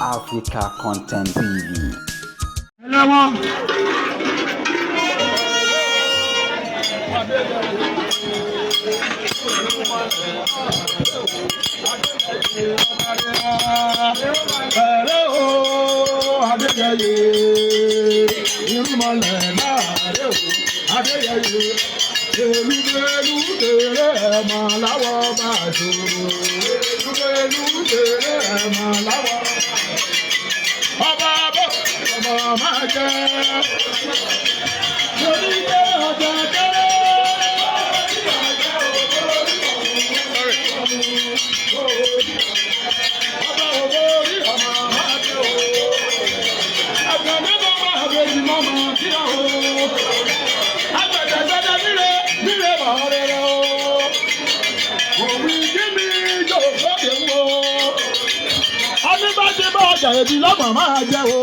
Africa Content TV. Hello. Ẹbí lọ́mọ máa jẹ́ o.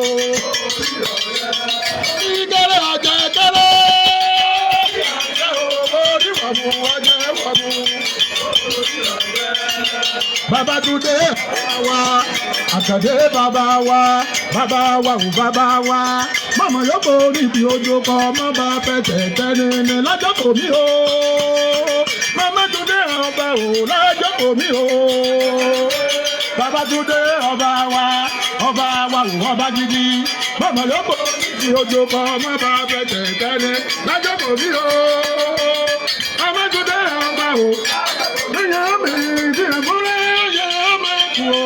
Ìkẹrẹ ọjà ẹ̀kẹrẹ. Oníwọ̀mù ọjà ẹ̀wọ̀mù. Babatunde wa, Àkàndé bàbá wa ò bàbá wa. Mọ̀mọ́ yóò kó níbi ojú kan, mọ́ bá fẹsẹ̀ tẹ́ni ní lọ́jọ́ kò mí o. Babatunde ọba ò lọ́jọ́ kò mí o. Babatunde ọba wa ò ọba gidi. Mọ̀mọ́ yóò kó níbi ojú kan, mọ́ bá fẹsẹ̀ tẹ́ni lọ́jọ́ kò mí o. Babatunde ọba ò níyàn mi ti múlẹ̀ yẹ ọmọ kù o.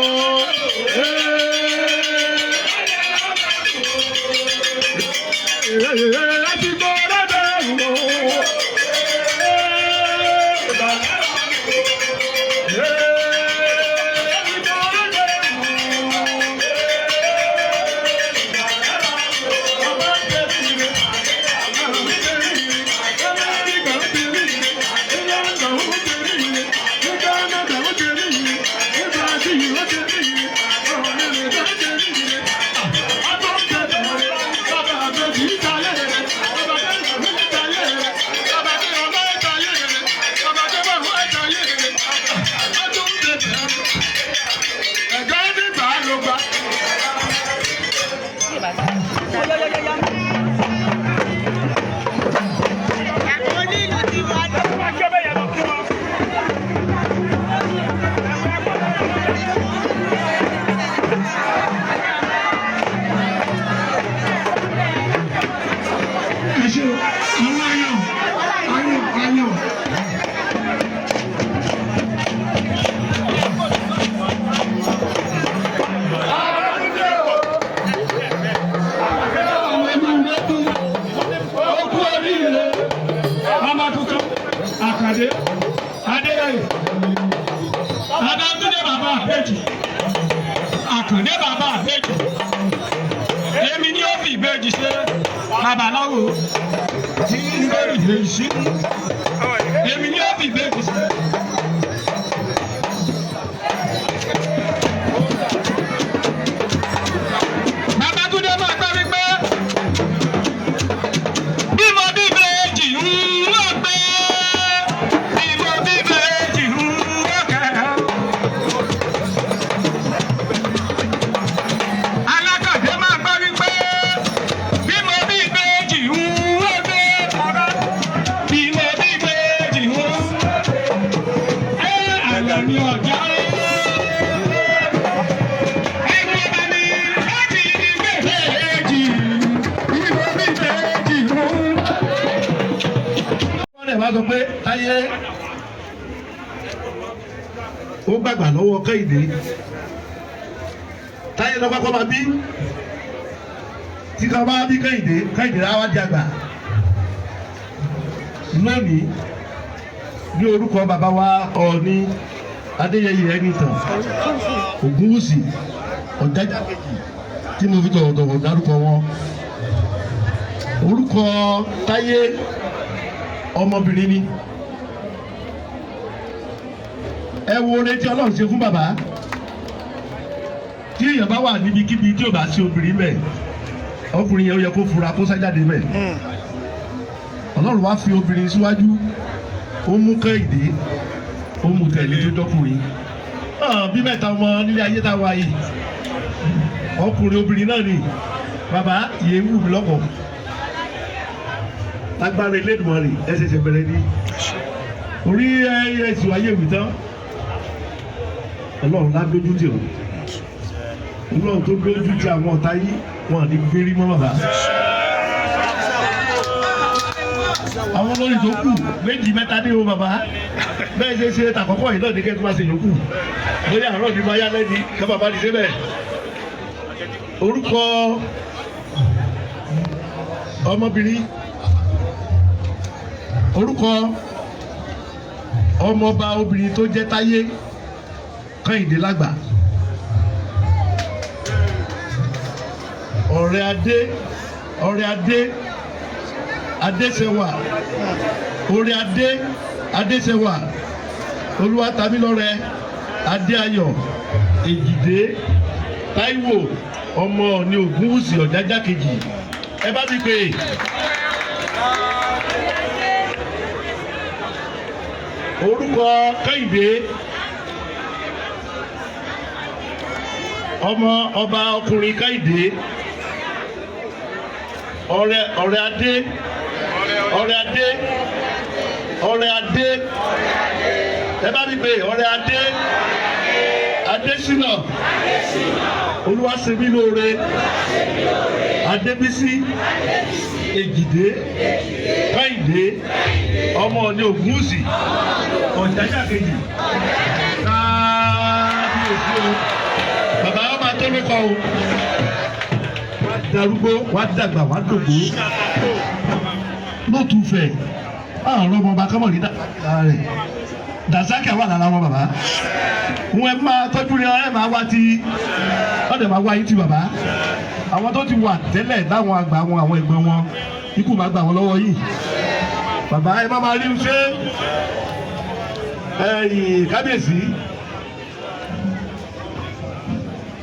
Àkàndé bàbá àbẹ́jì, èmi ni ó fi ìbejì ṣe babaláwo tí ń bẹ̀rù ìbejì sí, èmi ni ó fi ìbejì ṣe. Babatunde máa gbọ́ wípé bí mo bí ìbejì ń wọ́n pé bí mo bí ìbejì ń wọ́n kẹ́. Sọ pé Táyé ó gbàgbà lọ́wọ́ Kẹ́hìndé, Táyé lọ́pàá kọ́ máa bí tí ká bá bí Kẹ́hìndé á wá di àgbà. Lónìí ní orúkọ bàbá wa Ọọ̀ni Adéyẹyè Enitan Ogunwusi Ọjaja kejì tí mo fi tọ̀wọ̀tọ̀wọ̀ dárúkọ wọn. Orúkọ Táyé ọmọbìnrin ni. Ẹ wo oore tí Ọlọ́run ṣe fún bàbá. Tí èèyàn bá wà níbikíbi tí ò bá sí obìnrin bẹ́ẹ̀, ọkùnrin yẹn ó yẹ kó fura kó sájáde bẹ́ẹ̀. Ọlọ́run wá fi obìnrin síwájú, ó mú Kẹ́hìndé, ó mú tẹ̀lé tó dọ́kùnrin. Bí mẹ́ta ọmọ nílé ayé tá a wá yìí. ọkùnrin obìnrin náà ni bàbá yẹ wù mí lọ́kọ̀ agbára Elédùmarè ẹsẹ̀ṣẹ̀ bẹ̀rẹ̀ ni orí ẹ̀sùn ayé mi tán Ọlọ́run ládójú tì ọ́ Ọlọ́run tó dójú tì àwọn ọ̀tá yìí wọn ní gbérí mọ́ bàbá. Àwọn olórí tó kù méjì mẹ́ta ní o bàbá bẹ́ẹ̀ ṣe tàkọ́kọ́ yìí náà ní kẹ́tù máa ṣe yòókù bóyá àárọ̀ ní máa yá lẹ́ni kí bàbá ní ṣe bẹ́ẹ̀. Orúkọ ọmọbìnrin orúkọ ọmọọba obìnrin tó jẹ́ Táyé Kẹ́hìndé Lágbà ọ̀rẹ́ adé Adéṣẹwà orí Adéṣẹwà Olúwatamílọ́rẹ Adéayọ̀ Èjìdé Táíwò ọmọ ní Ògúnwùsì Ọ̀jájá kejì ẹ bá mi pè é. Orúkọ Kẹ́hìndé ọmọ ọba ọkùnrin Kẹ́hìndé ọ̀rẹ́ adé ẹ bá mi pè ọ̀rẹ́ Adésínà Olúwaṣemílóore Adébísí Èjìdé Kẹ́hìndé ọmọ ní Ògúnwùsì Ọ̀jájá kejì káàbíyèsí o bàbá ọmọ atọ́lẹ́kọ̀ o wá darúgbó wá dàgbà wá dògbó lótùfẹ̀ àrùn ọmọ ọba kámọ̀ ní rẹ̀ Dàsákì wà lára wọn bàbá wọn ẹ máa tọ́jú rẹ ẹ máa wá ti ọ̀dẹ̀ máa wá yín ti bàbá àwọn tó ti wà tẹ́lẹ̀ láwọn àgbà wọn àwọn ẹ̀gbọ́n wọn ikú máa gbà wọn lọ́wọ́ yìí bàbá ẹ má máa rí ṣe ẹ̀yìn kábíyèsí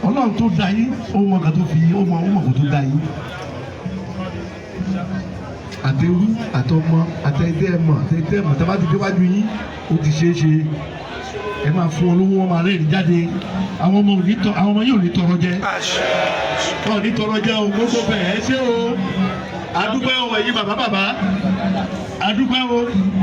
Ọlọ́run tó dá yín ó mọ nǹkan tó fi ó mọ nǹkan tó dá yín àtẹwú àtọmọ àtẹdẹmọ tẹ bá ti déwájú yín ó ti ṣeé ṣe ẹ máa fún olówó wọn máa rẹ́rìn jáde àwọn ọmọ yóò ní tọrọ jẹ wọn ní tọrọ jẹ o gbogbo bẹ́ẹ̀ ẹ ṣé o adúpẹ́ o ẹ̀yin bàbá adúpẹ́ o.